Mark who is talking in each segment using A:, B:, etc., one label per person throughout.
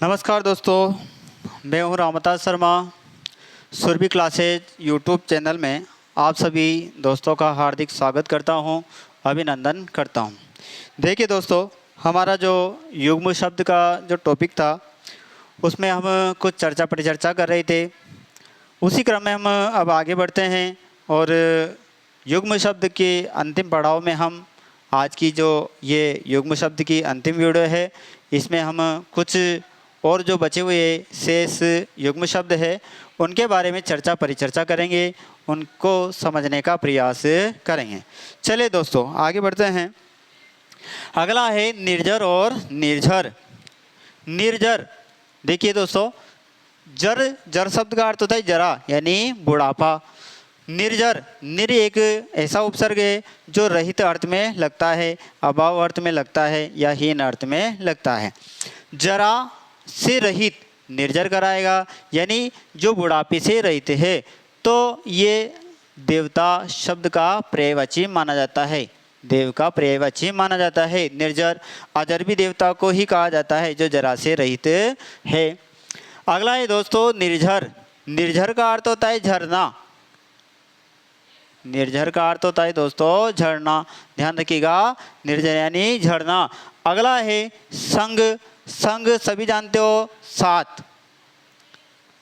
A: नमस्कार दोस्तों, मैं हूं Ramta Sharma. Surabhi classes YouTube channel में आप सभी दोस्तों का हार्दिक स्वागत करता हूं, अभिनंदन करता हूं। देखिए दोस्तों, हमारा जो युग्म शब्द का जो टॉपिक था उसमें हम कुछ चर्चा परिचर्चा कर रहे थे। उसी क्रम में हम अब आगे बढ़ते हैं और युग्म शब्द के अंतिम पड़ाव में हम आज की जो ये युग्म शब्द की अंतिम वीडियो है, इसमें हम कुछ और जो बचे हुए शेष युग्म शब्द है उनके बारे में चर्चा परिचर्चा करेंगे, उनको समझने का प्रयास करेंगे। चलिए दोस्तों आगे बढ़ते हैं। अगला है निर्जर और निर्झर। निर्जर, देखिए दोस्तों, जर शब्द का अर्थ होता है जरा, यानी बुढ़ापा। निर्जर, निर एक ऐसा उपसर्ग है जो रहित अर्थ में लगता है, अभाव अर्थ में लगता है या हीन अर्थ में लगता है। जरा से रहित निर्जर कराएगा, यानी जो बुढ़ापे से रहित है। तो ये देवता शब्द का पर्यायवाची माना जाता है, देव का पर्यायवाची माना जाता है। निर्जर अजर भी देवता को ही कहा जाता है जो जरा से रहित है। अगला है दोस्तों निर्झर। निर्झर का अर्थ होता है झरना। निर्झर का अर्थ होता है दोस्तों झरना, ध्यान रखिएगा, निर्झर यानी झरना। अगला है संग। संग सभी जानते हो, साथ,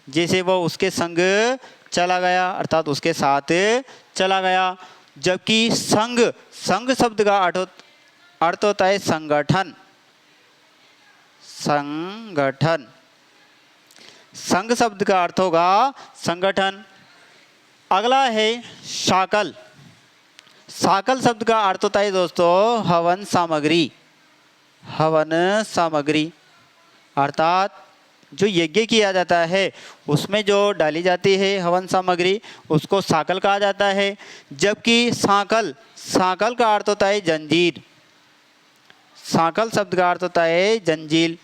A: जैसे वो उसके संग चला गया अर्थात उसके साथ चला गया। जबकि संग, संग शब्द का अर्थ होता है संगठन। संगठन, संग शब्द का अर्थ होगा संगठन। अगला है शाकल। शाकल शब्द का अर्थ होता है दोस्तों हवन सामग्री। हवन सामग्री अर्थात जो यज्ञ किया जाता है उसमें जो डाली जाती है हवन सामग्री, उसको शाकल कहा जाता है। जबकि सांकल, सांकल का अर्थ होता है जंजीर। सांकल शब्द का अर्थ होता है जंजीर।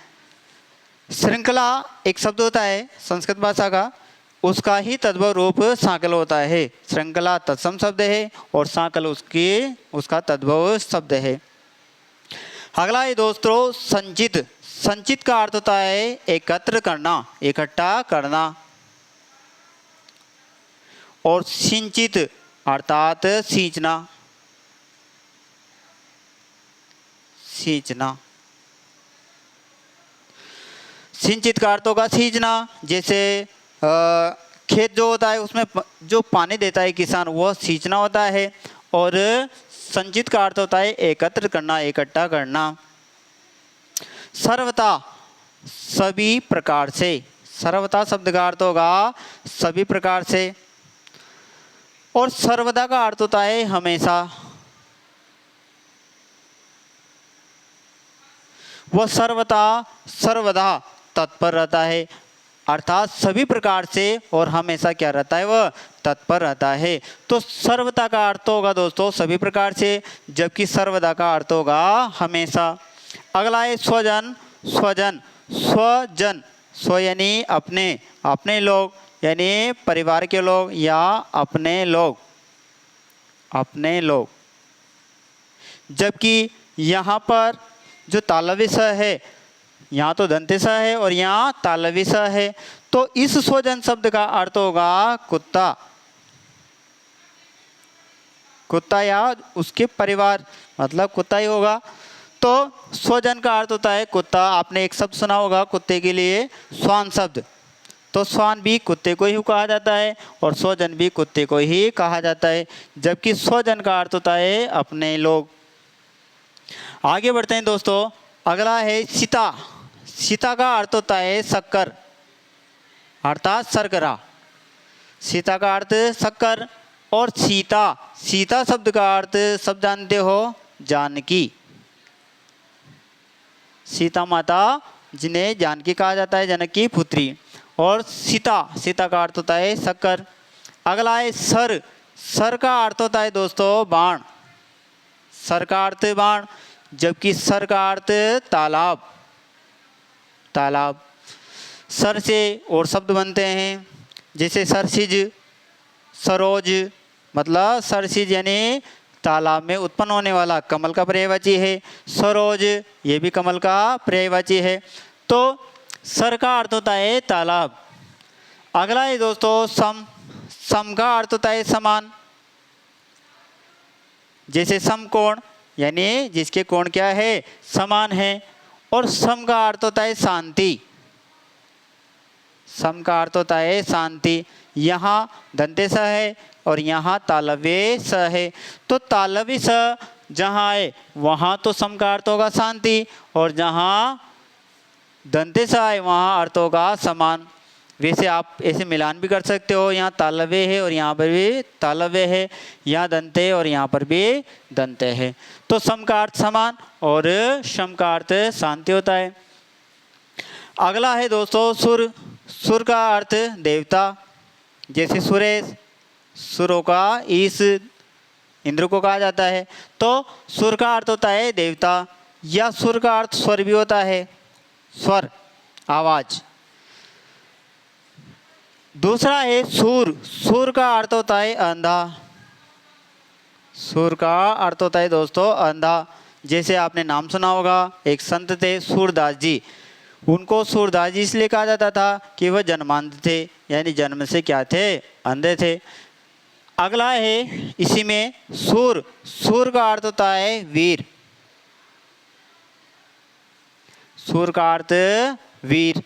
A: श्रृंखला एक शब्द होता है संस्कृत भाषा का, उसका ही तद्भव रूप सांकल होता है। श्रृंखला तत्सम शब्द है और सांकल उसका तद्भव शब्द है। अगला है दोस्तों संचित। संचित का अर्थ होता है एकत्र करना, इकट्ठा करना। और सिंचित अर्थात सींचना। सींचना, सिंचित का अर्थ होगा सींचना। जैसे खेत जो होता है उसमें जो पानी देता है किसान, वह सींचना होता है। और संचित का अर्थ होता है एकत्र करना, इकट्ठा करना। सर्वथा, सभी प्रकार से। सर्वथा शब्द का अर्थ होगा सभी प्रकार से। और सर्वदा का अर्थ होता है हमेशा। वह सर्वथा सर्वदा तत्पर रहता है, अर्थात सभी प्रकार से और हमेशा क्या रहता है, वह तत्पर रहता है। तो सर्वदा का अर्थ होगा दोस्तों सभी प्रकार से, जबकि सर्वदा का अर्थ होगा हमेशा। अगला है स्वजन। स्वजन, स्वजन, स्व यानी अपने, अपने लोग यानी परिवार के लोग या अपने लोग, अपने लोग। जबकि यहाँ पर जो तालव्य स है, यहाँ तो दंते स है और यहाँ तालव्य स है, तो इस स्वजन शब्द का अर्थ होगा कुत्ता। कुत्ता या उसके परिवार, मतलब कुत्ता ही होगा। तो स्वजन का अर्थ होता है कुत्ता। आपने एक शब्द सुना होगा कुत्ते के लिए, श्वान शब्द। तो श्वान भी कुत्ते को ही कहा जाता है और स्वजन भी कुत्ते को ही कहा जाता है। जबकि स्वजन का अर्थ होता है अपने लोग। आगे बढ़ते हैं दोस्तों। अगला है सीता। सीता का अर्थ होता है शक्कर अर्थात शर्करा। सीता का अर्थ शक्कर। और सीता, सीता शब्द का अर्थ सब जानते हो जानकी। सीता माता जिन्हें जानकी कहा जाता है, जनक की पुत्री। और सीता, सीता का अर्थ होता है शक्कर। अगला है सर। सर का अर्थ होता है दोस्तों बाण। सर का अर्थ बाण, जबकि सर का अर्थ तालाब। तालाब, सर से और शब्द बनते हैं, जैसे सरसिज, सरोज, मतलब सरसिज यानी तालाब में उत्पन्न होने वाला कमल का पर्यायवाची है। सरोज ये भी कमल का पर्यायवाची है। तो सर का अर्थ होता है तालाब। अगला है दोस्तों सम। सम का अर्थ होता है समान, जैसे समकोण यानी जिसके कोण क्या है, समान है। और सम का अर्थ होता है शांति। सम का अर्थ होता है शांति। यहाँ दंते स है और यहाँ तालव्य स है, तो तालव्य स जहाँ है वहाँ तो सम का अर्थ होगा शांति, और जहाँ दंते स है वहाँ अर्थ होगा समान। वैसे आप ऐसे मिलान भी कर सकते हो, यहाँ तालव्य है और यहाँ पर भी तालव्य है, यहाँ दंते और यहाँ पर भी दंते है। तो सम का अर्थ समान और शम का अर्थ शांति होता है। अगला है दोस्तों सुर। सुर का अर्थ देवता, जैसे सुरेश, सुरों का ईश इंद्र को कहा जाता है। तो सुर का अर्थ होता है देवता, या सुर का अर्थ स्वर भी होता है, स्वर आवाज। दूसरा है सूर। सूर का अर्थ होता है अंधा। सूर का अर्थ होता है दोस्तों अंधा। जैसे आपने नाम सुना होगा, एक संत थे सूरदास जी। उनको सूरदास जी इसलिए कहा जाता था कि वह जन्मांध थे, यानी जन्म से क्या थे, अंधे थे। अगला है इसी में सूर। सूर का अर्थ होता है वीर। सूर का अर्थ वीर।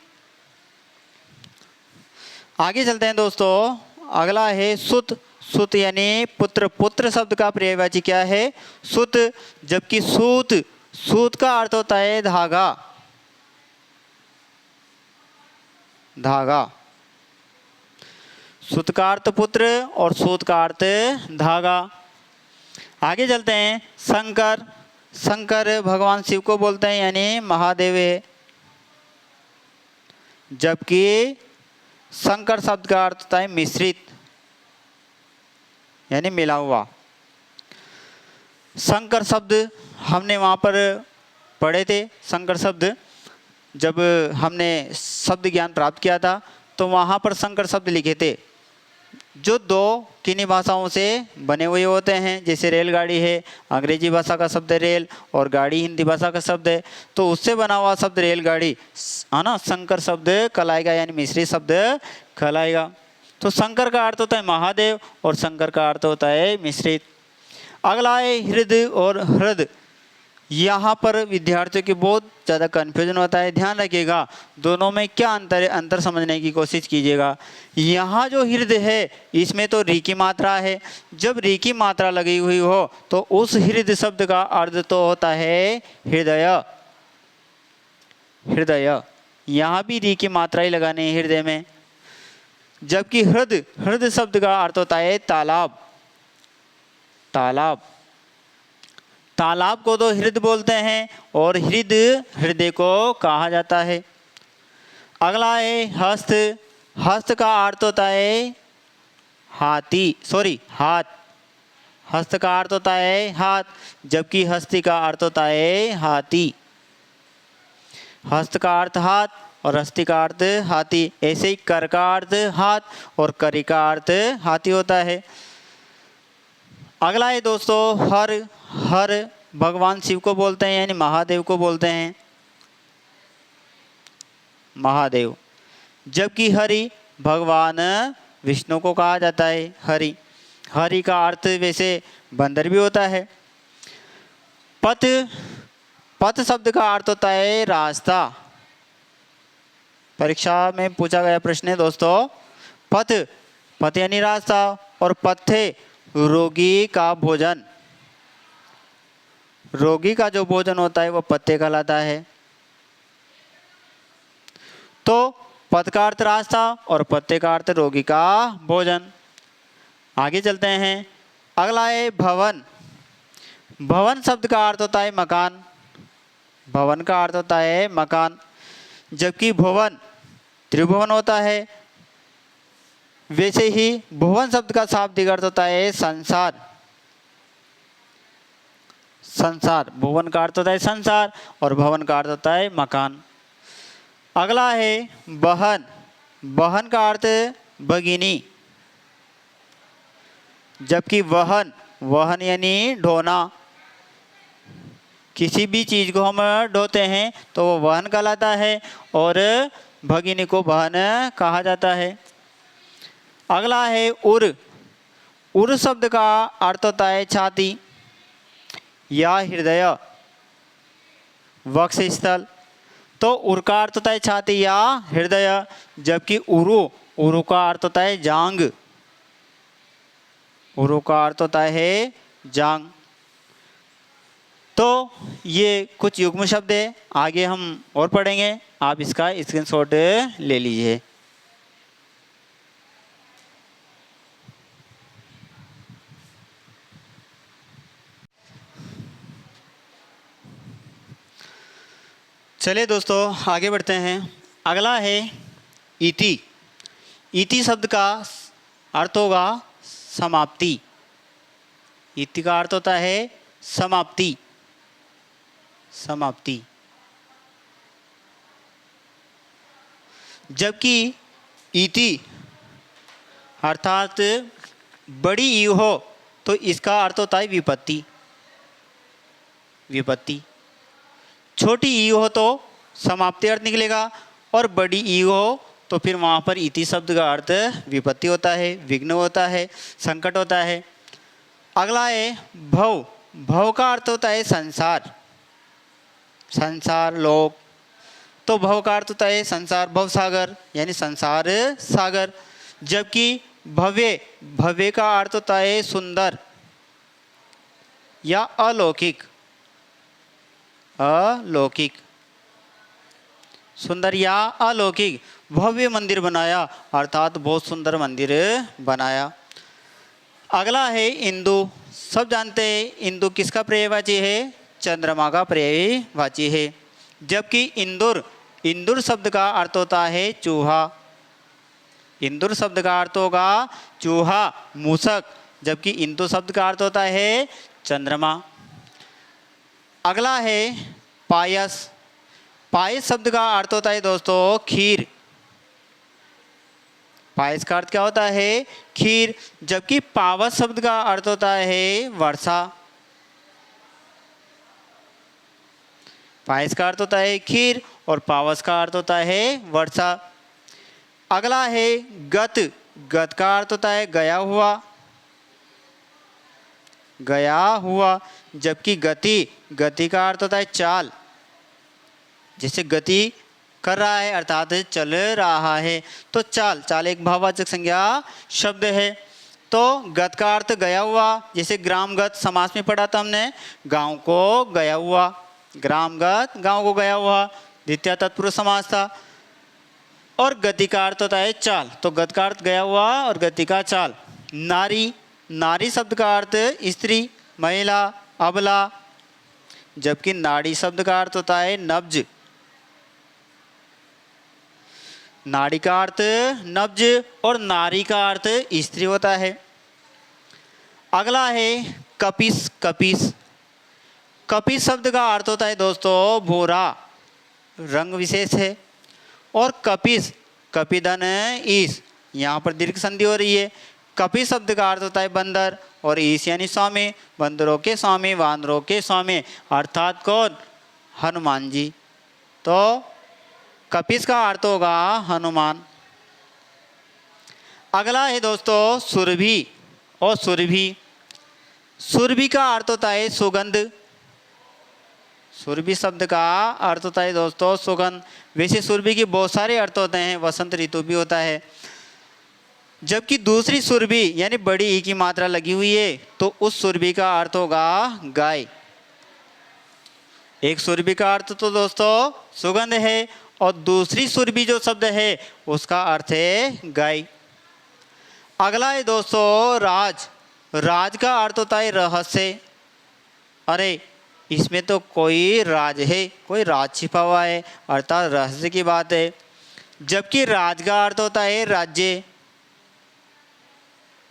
A: आगे चलते हैं दोस्तों। अगला है सुत। सुत यानी पुत्र। पुत्र शब्द का पर्यायवाची क्या है, सुत। जबकि सूत, सूत का अर्थ होता है धागा। धागा। सुत का अर्थ पुत्र और सूत का अर्थ धागा। आगे चलते हैं शंकर। शंकर भगवान शिव को बोलते हैं, यानी महादेव है। जबकि शंकर शब्द का अर्थ होता है मिश्रित, यानी मिला हुआ। शंकर शब्द हमने वहाँ पर पढ़े थे। शंकर शब्द जब हमने शब्द ज्ञान प्राप्त किया था तो वहाँ पर शंकर शब्द लिखे थे, जो दो किन्हीं भाषाओं से बने हुए होते हैं। जैसे रेलगाड़ी है, अंग्रेजी भाषा का शब्द है रेल, और गाड़ी हिंदी भाषा का शब्द है, तो उससे बना हुआ शब्द रेलगाड़ी है ना। शंकर शब्द कहलाएगा, यानी मिश्रित शब्द कहलाएगा। तो शंकर का अर्थ होता है महादेव और शंकर का अर्थ होता है मिश्रित। अगला है हृदय और हृद। यहाँ पर विद्यार्थियों की बहुत ज़्यादा कन्फ्यूजन होता है, ध्यान रखिएगा। दोनों में क्या अंतर है, अंतर समझने की कोशिश कीजिएगा। यहाँ जो हृदय है इसमें तो री की मात्रा है। जब री की मात्रा लगी हुई हो तो उस हृदय शब्द का अर्थ तो होता है हृदय। हृदय, यहाँ भी री की मात्रा ही लगानी है हृदय में। जबकि हृद, हृद शब्द का अर्थ होता है तालाब। तालाब। तालाब को तो हृदय बोलते हैं और हृदय हृदय को कहा जाता है। अगला है हस्त। हस्त का अर्थ होता है हाथी, हाथ। हस्त का अर्थ होता है हाथ, जबकि हस्ती का अर्थ होता है हाथी। हस्त का अर्थ हाथ और हस्ती का अर्थ हाथी। ऐसे ही कर का अर्थ हाथ और करी का अर्थ हाथी होता है। अगला है दोस्तों हर। हर भगवान शिव को बोलते हैं, यानी महादेव को बोलते हैं, महादेव। जबकि हरि भगवान विष्णु को कहा जाता है हरि। हरि का अर्थ वैसे बंदर भी होता है। पथ। पथ शब्द का अर्थ होता है रास्ता। परीक्षा में पूछा गया प्रश्न है दोस्तों, पथ। पथ यानी रास्ता, और पथ्य रोगी का भोजन। रोगी का जो भोजन होता है वो पथ्य कहलाता है। तो पथ का अर्थ रास्ता और पथ्य का अर्थ रोगी का भोजन। आगे चलते हैं। अगला है भवन। भवन शब्द का अर्थ होता है मकान। भवन का अर्थ होता है मकान, जबकि भुवन त्रिभुवन होता है। वैसे ही भुवन शब्द का शाब्दिक अर्थ होता है संसार। संसार, भुवन का अर्थ होता है संसार और भवन का अर्थ होता है मकान। अगला है बहन। बहन का अर्थ भगिनी, जबकि वहन, वहन यानी ढोना। किसी भी चीज़ को हम ढोते हैं तो वो वहन कहलाता है, और भगिनी को बहन कहा जाता है। अगला है उर। उर शब्द का अर्थ होता है छाती या हृदय, वक्षस्थल। तो उर का अर्थ होता है छाती या हृदय, जबकि उरु, उरु का अर्थ होता है जांग। उरु का अर्थ होता है जांग। तो ये कुछ युग्म शब्द है, आगे हम और पढ़ेंगे, आप इसका स्क्रीनशॉट ले लीजिए। चलिए दोस्तों आगे बढ़ते हैं। अगला है इति। इति शब्द का अर्थ होगा समाप्ति। इति का अर्थ होता है समाप्ति, समाप्ति। जबकि इति अर्थात बड़ी ई हो तो इसका अर्थ होता है विपत्ति, विपत्ति। छोटी ई हो तो समाप्ति अर्थ निकलेगा, और बड़ी ई हो तो फिर वहाँ पर इति शब्द का अर्थ विपत्ति होता है, विघ्न होता है, संकट होता है। अगला है भव। भव का अर्थ होता है संसार, संसार लोक। तो भव का अर्थ होता है संसार, भव सागर यानी संसार सागर। जबकि भव्य, भव्य का अर्थ होता है सुंदर या अलौकिक, अलौकिक, सुंदर या अलौकिक। भव्य मंदिर बनाया अर्थात बहुत सुंदर मंदिर बनाया। अगला है इंदु। सब जानते हैं इंदु किसका पर्यायवाची है? चंद्रमा का पर्यायवाची है। जबकि इंदुर, इंदुर शब्द का अर्थ होता है चूहा। इंदुर शब्द का अर्थ होगा चूहा, मूसक। जबकि इंदु शब्द का अर्थ होता है चंद्रमा। अगला है पायस। पायस शब्द का अर्थ होता है दोस्तों खीर। पायस का अर्थ क्या होता है? खीर। जबकि पावस शब्द का अर्थ होता है वर्षा। पायस का अर्थ होता है खीर और पावस का अर्थ होता है वर्षा। अगला है गत। गत का अर्थ होता है गया हुआ, गया हुआ। जबकि गति, गति का अर्थ होता है चाल। जैसे गति कर रहा है अर्थात चल रहा है। तो चाल, चाल एक भाववाचक संज्ञा शब्द है। तो गत का अर्थ गया हुआ। जैसे ग्रामगत समास में पढ़ा था हमने, गांव को गया हुआ, ग्रामगत गांव को गया हुआ, द्वितीय तत्पुरुष समास था। और गति का अर्थ होता है चाल। तो गत का अर्थ गया हुआ और गति का चाल। नारी, नारी शब्द का अर्थ स्त्री, महिला, अबला। जबकि नाड़ी शब्द का अर्थ होता है नब्ज। नाड़ी का अर्थ नब्ज और नारी का अर्थ स्त्री होता है। अगला है कपिस। कपिस, कपिस शब्द का अर्थ होता है दोस्तों भूरा, रंग विशेष है। और कपिस, कपिधन ईस, यहाँ पर दीर्घ संधि हो रही है। कपिस शब्द का अर्थ होता है बंदर और ईस यानी स्वामी, बंदरों के स्वामी, वानरों के स्वामी। अर्थात कौन? हनुमान जी। तो कपिस का अर्थ होगा हनुमान। अगला है दोस्तों सुरभि और सुरभि। सुरभि का अर्थ होता है सुगंध। सुरभि शब्द का अर्थ होता है दोस्तों सुगंध। वैसे सुरभि के बहुत सारे अर्थ होते हैं, वसंत ऋतु भी होता है। जबकि दूसरी सुरभि यानी बड़ी ई की मात्रा लगी हुई है तो उस सुरभि का अर्थ होगा गाय। एक सुरभि का अर्थ तो दोस्तों सुगंध है और दूसरी सुरभि जो शब्द है उसका अर्थ है गाय। अगला है दोस्तों राज। राज का अर्थ होता है रहस्य। अरे इसमें तो कोई राज है, कोई राज छिपा हुआ है, अर्थात रहस्य की बात है। जबकि राज का अर्थ होता है राज्य।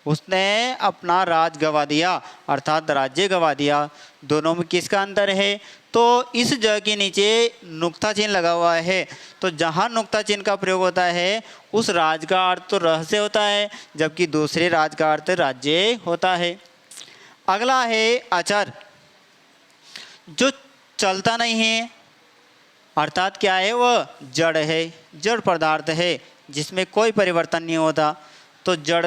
A: उसने अपना राज गवा दिया अर्थात राज्य गवा दिया। दोनों में किसका अंतर है? तो इस ज के नीचे नुक्ता चिन्ह लगा हुआ है। तो जहाँ नुक्ता चिन्ह का प्रयोग होता है उस राज का अर्थ तो रहस्य होता है, जबकि दूसरे राज का अर्थ राज्य होता है। अगला है अचर। जो चलता नहीं है अर्थात क्या है, वह जड़ है, जड़ पदार्थ है जिसमें कोई परिवर्तन नहीं होता। तो जड़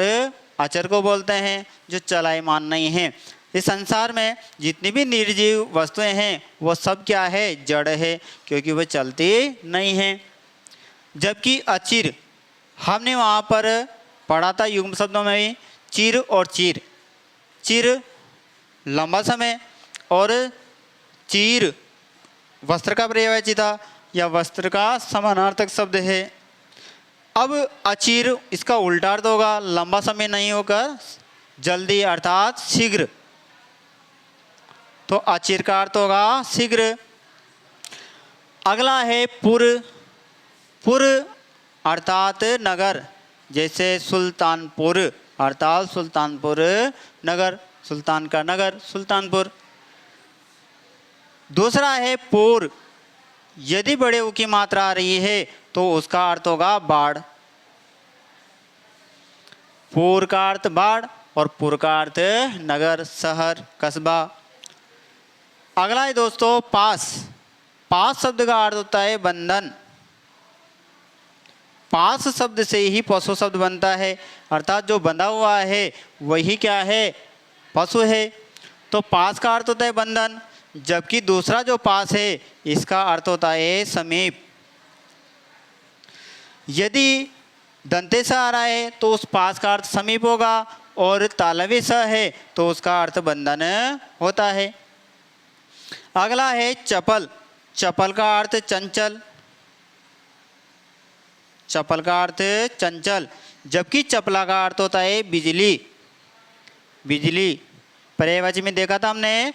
A: अचर को बोलते हैं जो चलायमान नहीं है। इस संसार में जितनी भी निर्जीव वस्तुएं हैं वो सब क्या है, जड़ है, क्योंकि वह चलती नहीं है। जबकि अचिर, हमने वहाँ पर पढ़ा था युग्म शब्दों में भी, चिर और चीर। चिर लंबा समय और चीर वस्त्र का पर्यायवाची था या वस्त्र का समानार्थक शब्द है। अब अचिर इसका उल्टा अर्थ होगा, लंबा समय नहीं होकर जल्दी अर्थात शीघ्र। तो अचिर का अर्थ होगा शीघ्र। अगला है पुर। पुर अर्थात नगर, जैसे सुल्तानपुर अर्थात सुल्तानपुर नगर, सुल्तान का नगर सुल्तानपुर। दूसरा है पूर। यदि बड़े ऊ की मात्रा आ रही है तो उसका अर्थ होगा बाढ़। पूर का अर्थ बाढ़ और पुर का अर्थ नगर, शहर, कस्बा। अगला है दोस्तों पास। पास शब्द का अर्थ होता है बंधन। पास शब्द से ही पशु शब्द बनता है, अर्थात जो बंधा हुआ है वही क्या है, पशु है। तो पास का अर्थ होता है बंधन, जबकि दूसरा जो पास है इसका अर्थ होता है समीप। यदि दंते स आ रहा है तो उस पास का अर्थ समीप होगा, और तालव्य स है तो उसका अर्थ बंधन होता है। अगला है चपल। चपल का अर्थ चंचल। चपल का अर्थ चंचल, जबकि चपला का अर्थ होता है बिजली। बिजली पर्यायवाची में देखा था हमने,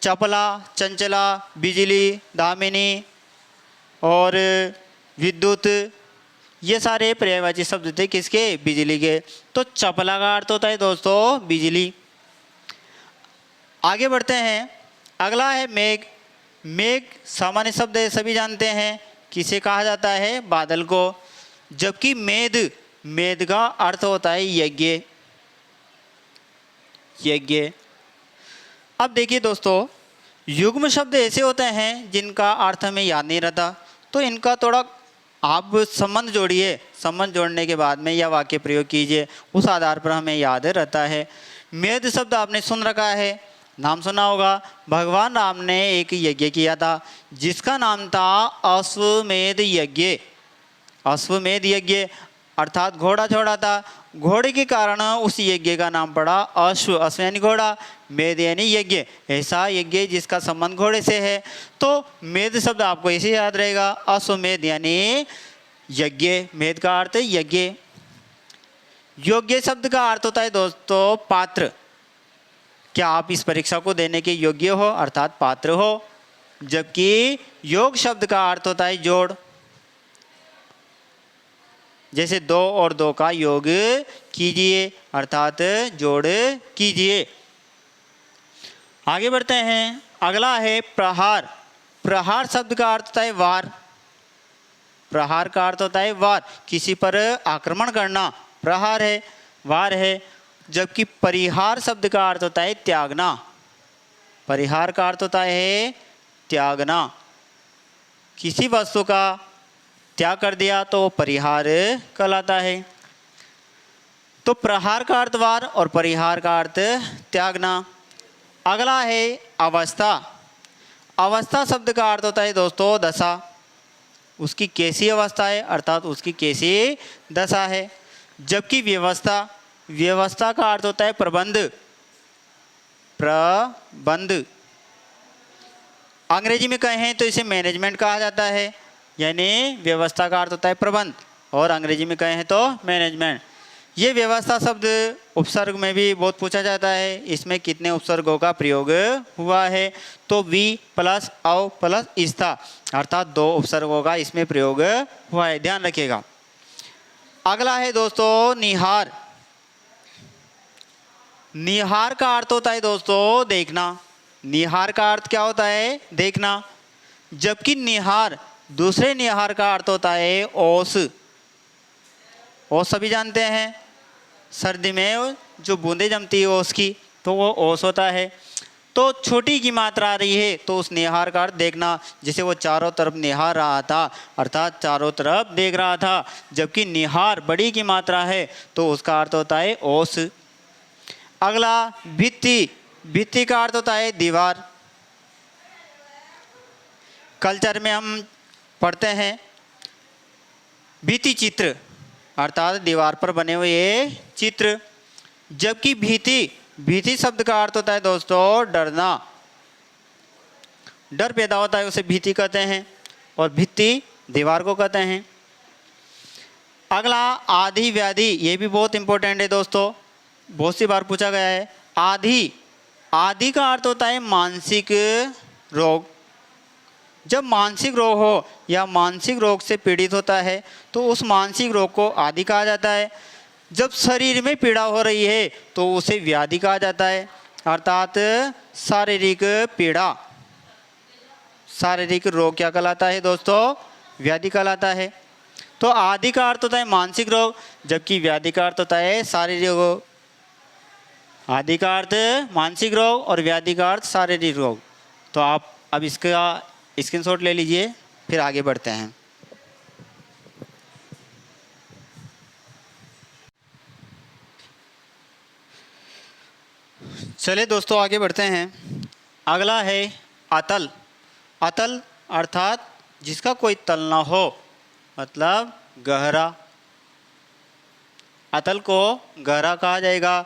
A: चपला, चंचला, बिजली, दामिनी और विद्युत, ये सारे पर्यायवाची शब्द थे किसके, बिजली के। तो चपला का अर्थ होता है दोस्तों बिजली। आगे बढ़ते हैं। अगला है मेघ। मेघ सामान्य शब्द है, सभी जानते हैं, किसे कहा जाता है, बादल को। जबकि मेद, मेद का अर्थ होता है यज्ञ। यज्ञ। अब देखिए दोस्तों, युग्म शब्द ऐसे होते हैं जिनका अर्थ हमें याद नहीं रहता, तो इनका थोड़ा आप संबंध जोड़िए, संबंध जोड़ने के बाद में यह वाक्य प्रयोग कीजिए, उस आधार पर हमें याद रहता है। मेद शब्द आपने सुन रखा है, नाम सुना होगा। भगवान राम ने एक यज्ञ किया था जिसका नाम था अश्वमेध यज्ञ। अश्वमेध यज्ञ अर्थात घोड़ा छोड़ा था, घोड़े के कारण उस यज्ञ का नाम पड़ा अश्व। अश्व यानी घोड़ा, मेध यानी यज्ञ, ऐसा यज्ञ जिसका संबंध घोड़े से है। तो मेध शब्द आपको ऐसे याद रहेगा, अश्वमेध यानी यज्ञ, मेध का अर्थ यज्ञ। योग्य शब्द का अर्थ होता है दोस्तों पात्र। क्या आप इस परीक्षा को देने के योग्य हो, अर्थात पात्र हो। जबकि योग शब्द का अर्थ होता है जोड़, जैसे 2 और 2 का योग कीजिए, अर्थात जोड़ कीजिए। आगे बढ़ते हैं। अगला है प्रहार। प्रहार शब्द का अर्थ होता है वार। प्रहार का अर्थ होता है वार, किसी पर आक्रमण करना प्रहार है, वार है। जबकि परिहार शब्द का अर्थ होता है त्यागना। परिहार का अर्थ होता है त्यागना, किसी वस्तु का त्याग कर दिया तो परिहार कहलाता है। तो प्रहार का अर्थ वार और परिहार का अर्थ त्यागना। अगला है अवस्था। अवस्था शब्द का अर्थ होता है दोस्तों दशा, उसकी कैसी अवस्था है, अर्थात उसकी कैसी दशा है। जबकि व्यवस्था, व्यवस्था का अर्थ होता है प्रबंध। प्रबंध अंग्रेजी में कहें तो इसे मैनेजमेंट कहा जाता है, यानी व्यवस्था का अर्थ होता है प्रबंध और अंग्रेजी में कहें तो मैनेजमेंट। ये व्यवस्था शब्द उपसर्ग में भी बहुत पूछा जाता है, इसमें कितने उपसर्गों का प्रयोग हुआ है, तो वी प्लस औ प्लस इस्ता, अर्थात 2 उपसर्गों का इसमें प्रयोग हुआ है, ध्यान रखिएगा। अगला है दोस्तों निहार। निहार का अर्थ होता है दोस्तों देखना। निहार का अर्थ क्या होता है, देखना। जबकि निहार, दूसरे निहार का अर्थ होता है ओस। ओस सभी जानते हैं, सर्दी में जो बूंदे जमती है ओस की, तो वो ओस होता है। तो छोटी की मात्रा आ रही है तो उस निहार का अर्थ देखना, जैसे वो चारों तरफ निहार रहा था अर्थात चारों तरफ देख रहा था। जबकि निहार बड़ी की मात्रा है तो उसका अर्थ होता है ओस। अगला भित्ति, भित्ति का अर्थ होता है दीवार। कल्चर में हम पढ़ते हैं भित्ति चित्र अर्थात दीवार पर बने हुए चित्र। जबकि भीति, भीति शब्द का अर्थ होता है दोस्तों डरना, डर पैदा होता है उसे भीति कहते हैं, और भित्ति दीवार को कहते हैं। अगला आदि व्याधि, ये भी बहुत इंपॉर्टेंट है दोस्तों, बहुत सी बार पूछा गया है। आदि, आदि का अर्थ होता है मानसिक रोग। जब मानसिक रोग हो या मानसिक रोग से पीड़ित होता है तो उस मानसिक रोग को आदि कहा जाता है। जब शरीर में पीड़ा हो रही है तो उसे व्याधि कहा जाता है अर्थात शारीरिक पीड़ा। शारीरिक रोग क्या कहलाता है दोस्तों? व्याधि कहलाता है। तो आदि का अर्थ होता है मानसिक रोग, जबकि व्याधि का अर्थ होता है शारीरिक रोग। आदि का अर्थ मानसिक रोग और व्याधि का अर्थ शारीरिक रोग। तो आप अब इसका स्क्रीनशॉट ले लीजिए, फिर आगे बढ़ते हैं। चलिए दोस्तों आगे बढ़ते हैं। अगला है अतल। अतल अर्थात जिसका कोई तल ना हो, मतलब गहरा। अतल को गहरा कहा जाएगा।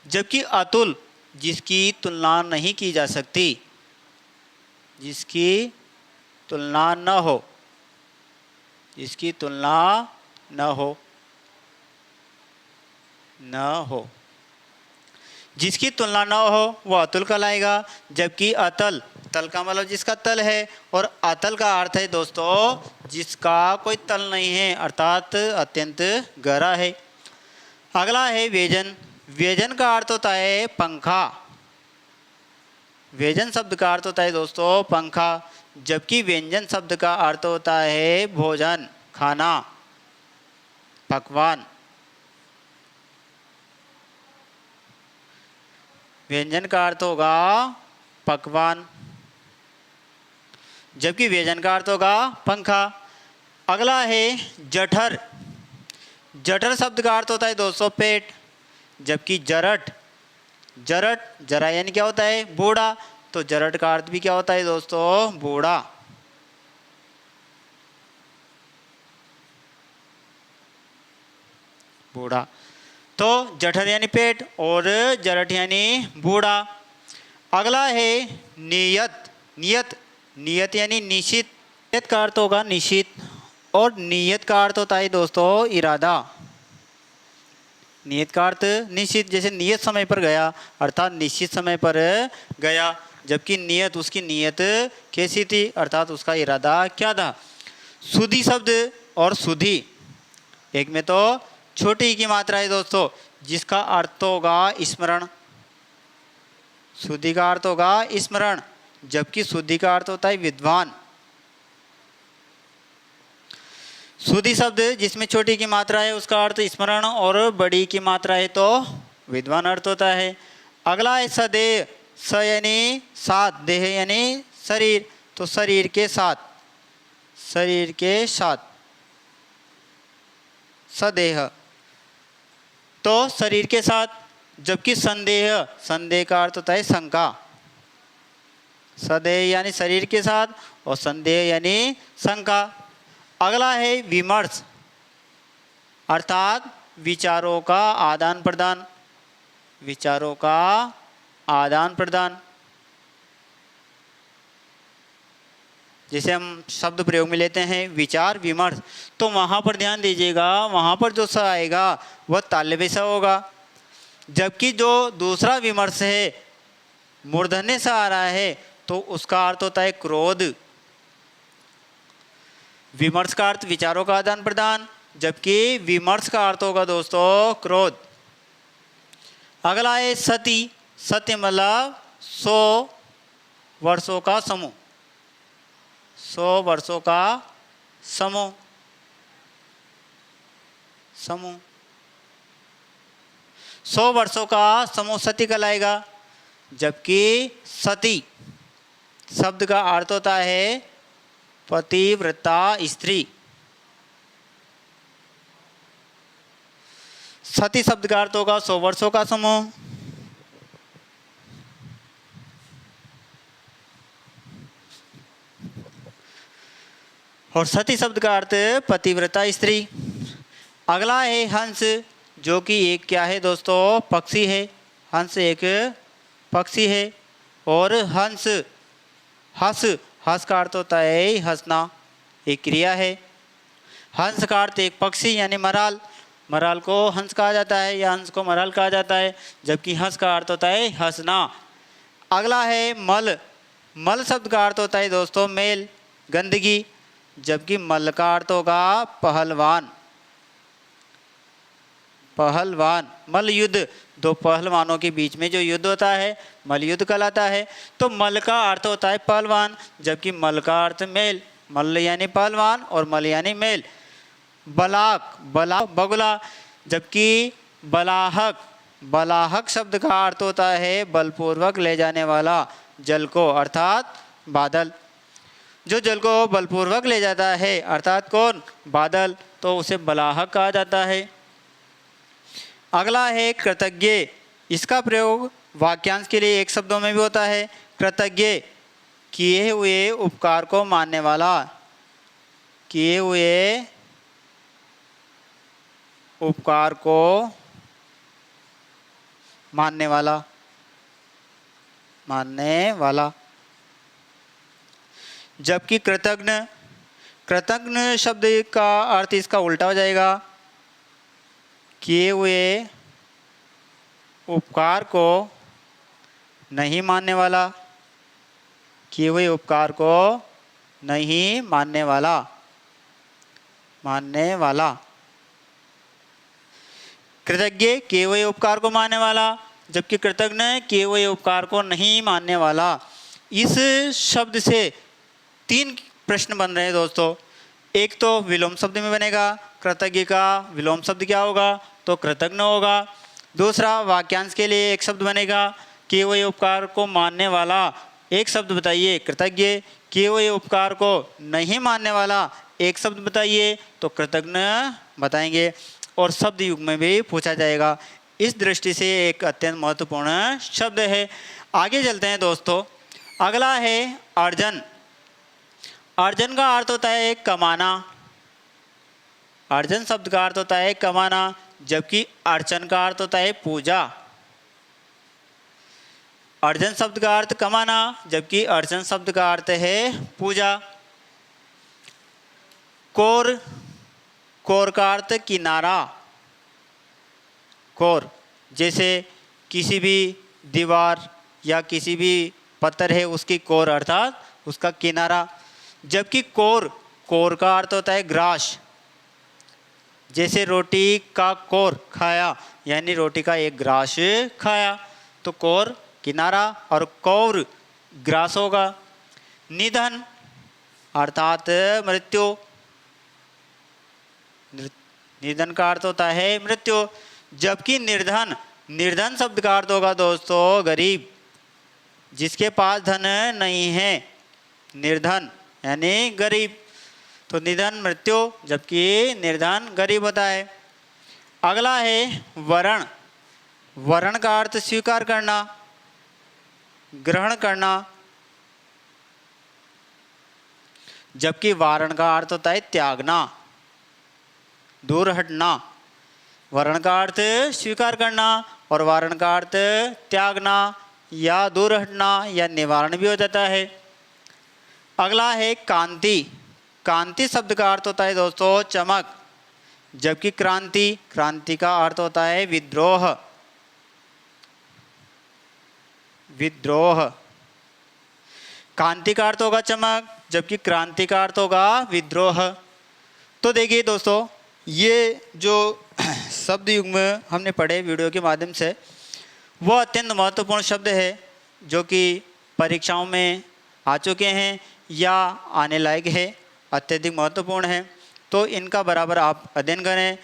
A: जबकि अतुल जिसकी तुलना नहीं की जा सकती, जिसकी तुलना न हो, जिसकी तुलना न हो, न हो, जिसकी तुलना न हो वह अतुल कहलाएगा। जबकि अतल, तल का मतलब जिसका तल है, और अतल का अर्थ है दोस्तों जिसका कोई तल नहीं है अर्थात अत्यंत गहरा है। अगला है व्यजन। व्यजन का अर्थ होता है पंखा। व्यजन शब्द का अर्थ होता है दोस्तों पंखा। जबकि व्यंजन शब्द का अर्थ होता है भोजन, खाना, पकवान। व्यंजन का अर्थ होगा पकवान, जबकि व्यंजन का अर्थ होगा पंखा। अगला है जठर। जठर शब्द का अर्थ होता है दोस्तों पेट। जबकि जरठ, जरठ, जरा यानी क्या होता है बूढ़ा, तो जरठ का अर्थ भी क्या होता है दोस्तों बूढ़ा। बूढ़ा, तो जठर यानी पेट और जरठ यानी बूढ़ा। अगला है नियत। नियत, नियत यानी निश्चित। नियत का अर्थ होगा निश्चित, और नियत का अर्थ होता है दोस्तों इरादा। नियत का अर्थ निश्चित, जैसे नियत समय पर गया अर्थात निश्चित समय पर गया। जबकि नियत, उसकी नियत कैसी थी अर्थात उसका इरादा क्या था। सुधि शब्द और सुधि, एक में तो छोटी की मात्रा है दोस्तों जिसका अर्थ होगा स्मरण। सुधि का अर्थ होगा स्मरण, जबकि सुधि का अर्थ होता है विद्वान। सुधि शब्द जिसमें छोटी की मात्रा है उसका अर्थ स्मरण, और बड़ी की मात्रा है तो विद्वान अर्थ होता है। अगला है सदेह। स यानी साथ, देह यानी शरीर, तो शरीर के साथ, शरीर के साथ सदेह, तो शरीर के साथ। जबकि संदेह, संदेह का अर्थ होता है शंका। सदेह यानी शरीर के साथ और संदेह यानी शंका। अगला है विमर्श अर्थात विचारों का आदान प्रदान। विचारों का आदान प्रदान, जैसे हम शब्द प्रयोग में लेते हैं विचार विमर्श, तो वहाँ पर ध्यान दीजिएगा, वहाँ पर जो स आएगा वह तालव्य स होगा। जबकि जो दूसरा विमर्श है मूर्धन्य स आ रहा है तो उसका अर्थ होता है क्रोध। विमर्श का अर्थ विचारों का आदान प्रदान, जबकि विमर्श का अर्थ होगा दोस्तों क्रोध। अगला है सती। सत्य मतलब 100 वर्षों का समूह। 100 वर्षों का समूह, समूह 100 वर्षों का समूह सती कहलाएगा। जबकि सती शब्द का अर्थ होता है पतिव्रता स्त्री। सती शब्द का अर्थ होगा 100 वर्षों का समूह। और सती शब्द का अर्थ पतिव्रता स्त्री। अगला है हंस, जो कि एक क्या है दोस्तों, पक्षी है। हंस एक पक्षी है। और हंस हंस का अर्थ होता है हंसना, एक क्रिया है। हंस का अर्थ एक पक्षी यानी मराल, मराल को हंस कहा जाता है या हंस को मराल कहा जाता है, जबकि हंस का अर्थ होता है हंसना। अगला है मल। मल शब्द का अर्थ होता है दोस्तों मेल, गंदगी, जबकि मल का अर्थ होगा पहलवान। पहलवान, मल युद्ध, दो पहलवानों के बीच में जो युद्ध होता है मल युद्ध कहलाता है। तो मल का अर्थ होता है पहलवान, जबकि मल का अर्थ मेल। मल यानी पहलवान और मल यानी मेल। बलाक, बलाक बगुला, जबकि बलाहक शब्द का अर्थ होता है बलपूर्वक ले जाने वाला जल को, अर्थात बादल। जो जल को बलपूर्वक ले जाता है अर्थात कौन, बादल, तो उसे बलाहक कहा जाता है। अगला है कृतज्ञ। इसका प्रयोग वाक्यांश के लिए एक शब्दों में भी होता है। कृतज्ञ, किए हुए उपकार को मानने वाला, किए हुए उपकार को मानने वाला, मानने वाला। जबकि कृतज्ञ, कृतज्ञ शब्द का अर्थ इसका उल्टा हो जाएगा, किए हुए उपकार को नहीं मानने वाला, किए हुए उपकार को नहीं मानने वाला, मानने वाला। कृतज्ञ किए हुए उपकार को मानने वाला, जबकि कृतज्ञ किए हुए उपकार को नहीं मानने वाला। इस शब्द से 3 प्रश्न बन रहे हैं दोस्तों। एक तो विलोम शब्द में बनेगा, कृतज्ञ का विलोम शब्द क्या होगा, तो कृतज्ञ होगा। दूसरा वाक्यांश के लिए एक शब्द बनेगा, किए हुए उपकार को मानने वाला, एक शब्द बताइए कृतज्ञ। किए हुए उपकार को नहीं मानने वाला एक शब्द बताइए, तो कृतज्ञ बताएंगे। और शब्द युग में भी पूछा जाएगा। इस दृष्टि से एक अत्यंत महत्वपूर्ण शब्द है। आगे चलते हैं दोस्तों। अगला है अर्जन। अर्जन का अर्थ होता है कमाना। अर्जन शब्द का अर्थ होता है कमाना, जबकि अर्चन का अर्थ होता है पूजा। अर्जन शब्द का अर्थ कमाना, जबकि अर्चन शब्द का अर्थ है पूजा। कोर, कोर का अर्थ किनारा। कोर, जैसे किसी भी दीवार या किसी भी पत्थर है उसकी कोर अर्थात उसका किनारा। जबकि कोर, कोर का अर्थ होता है ग्रास। जैसे रोटी का कोर खाया यानी रोटी का एक ग्रास खाया, तो कोर किनारा और कौर ग्रास होगा। निधन अर्थात मृत्यु। निधन का अर्थ होता है मृत्यु, जबकि निर्धन, निर्धन शब्द का अर्थ होगा दोस्तों गरीब, जिसके पास धन नहीं है। निर्धन यानी गरीब। तो निधन मृत्यु, जबकि निर्धन गरीब होता है। अगला है वरण। वरण का अर्थ स्वीकार करना, ग्रहण करना, जबकि वारण का अर्थ होता है त्यागना, दूर हटना। वरण का अर्थ स्वीकार करना और वारण का अर्थ त्यागना या दूर हटना या निवारण भी हो जाता है। अगला है कांति। कांति शब्द का अर्थ होता है दोस्तों चमक, जबकि क्रांति, क्रांति का अर्थ होता है विद्रोह। विद्रोह, कांति का अर्थ होगा चमक, जबकि क्रांति का अर्थ होगा विद्रोह। तो देखिए दोस्तों, ये जो शब्द युग में हमने पढ़े वीडियो के माध्यम से, वो अत्यंत महत्वपूर्ण शब्द है जो कि परीक्षाओं में आ चुके हैं या आने लायक है, अत्यधिक महत्वपूर्ण है। तो इनका बराबर आप अध्ययन करें